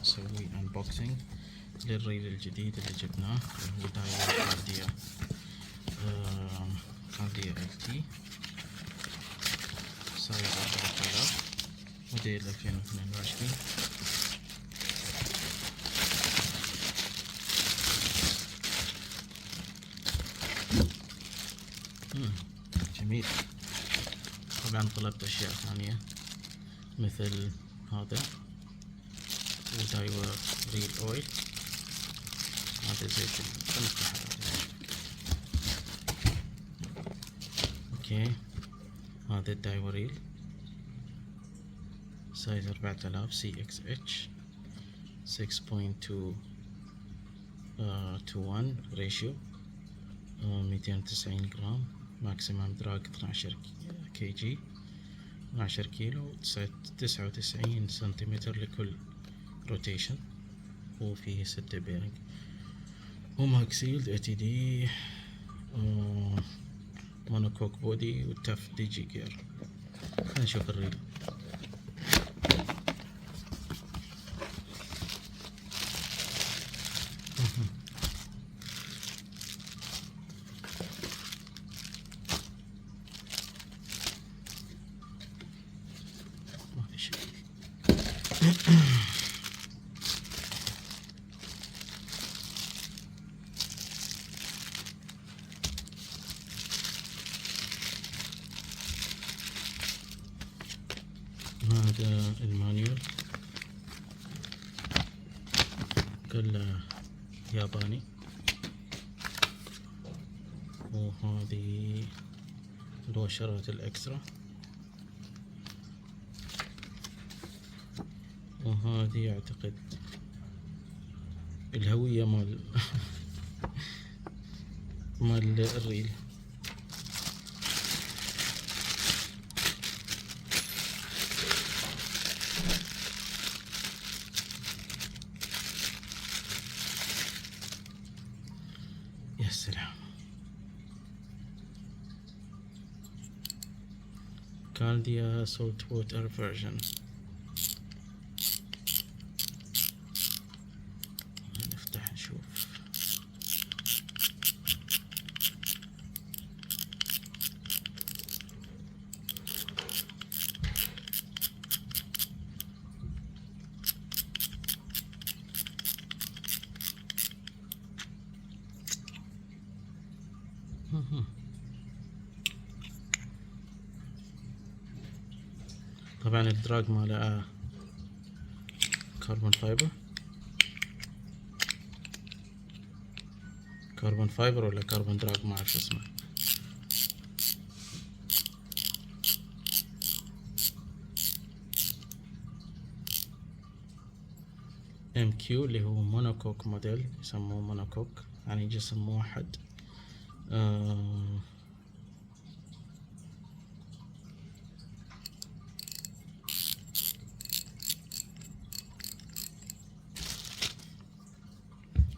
نسوي انبوكسنج للريل الجديد اللي جبناه، اللي هو دايور كارديا LT سايز 4000 موديل 2022. جميل. طبعا طلبت اشياء ثانية مثل هذا ودايور ريل اويل، هذا زيت القنفة. اوكي، هذا الدايوريل سايز 4000 CXH 6.2 to 1 ريشيو، 290 جرام، ماكسيمم دراج 12 كي 12 كيلو، 99 سنتيمتر لكل روتيشن، وفيه 6 بيرنج، وماكسيلد ATD، مونوكوك بودي، وتف DG جير. خلينا نشوف الريل. ما في شيء. هذا المانيول كله ياباني، وهذه الوشرات الإكسترا، وهذه أعتقد الهوية مال مال الريل. يا سلام. كارديا سولت ووتر فيرجن. نفتح نشوف. طبعا الدراج ماله كربون فايبر ولا كربون دراج، ما اعرف اسمه. MQ اللي هو مونوكوك موديل، يسموه مونوكوك يعني جسم موحد.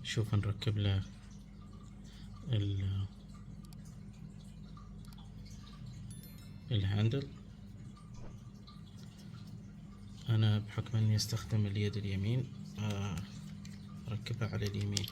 شوف نركب له الهاندل. انا بحكم اني استخدم اليد اليمين اركبها على اليمين.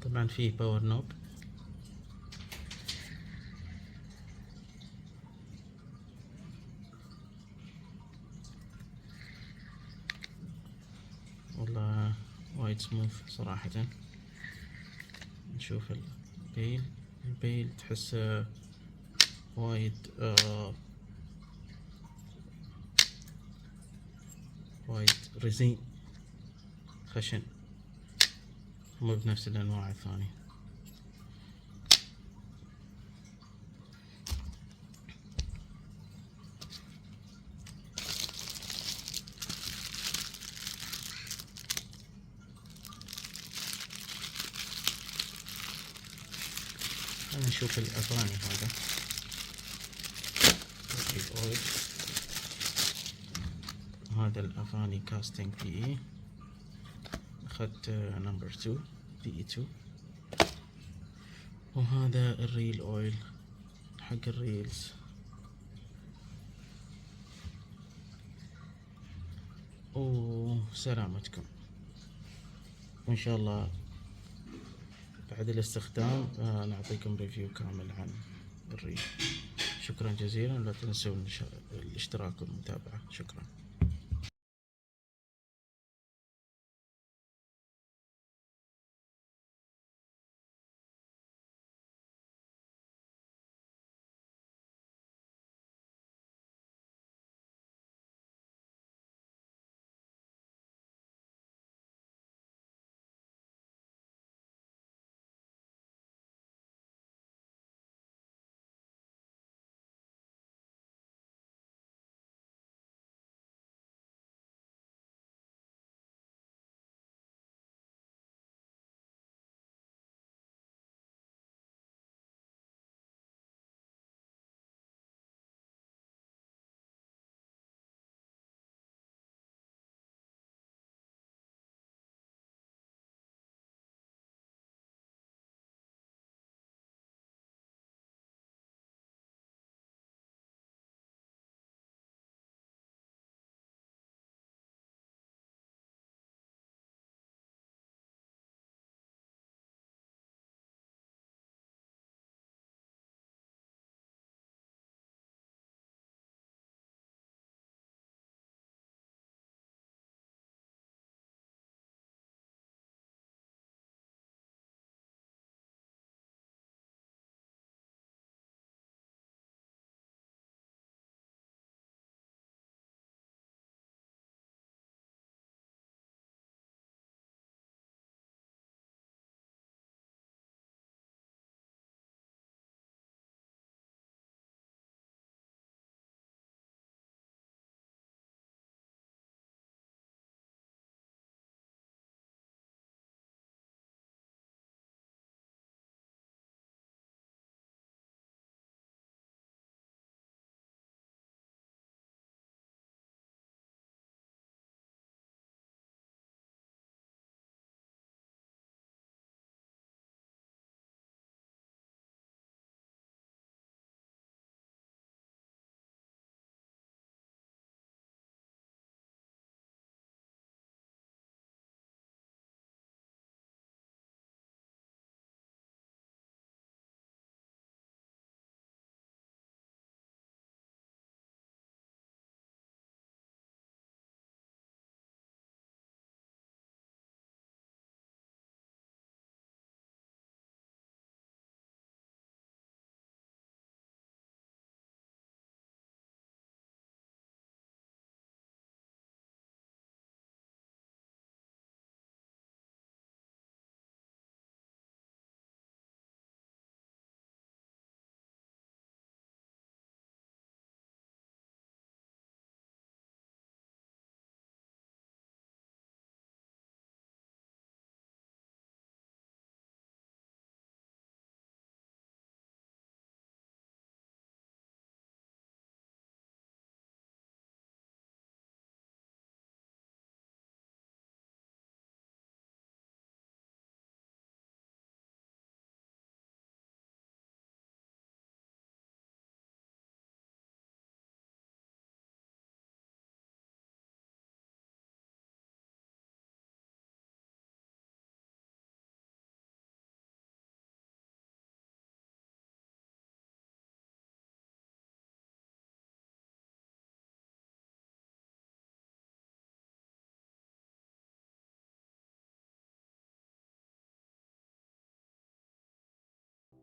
طبعا فيه باور نوب، والله وايد سموث صراحة. نشوف البيل تحسه وايد وايد رزين خشن، مو بنفس الأنواع الثانية. خلينا نشوف الأفاني. هذا الأويل، هذا الأفاني كاستنج بي اي، أخذت نمبر 2 بي اي 2. وهذا الريل اويل حق الريلز. وسلامتكم، وإن شاء الله بعد الاستخدام نعطيكم ريفيو كامل عن الريل. شكرا جزيلا، لا تنسوا الاشتراك والمتابعة. شكرا.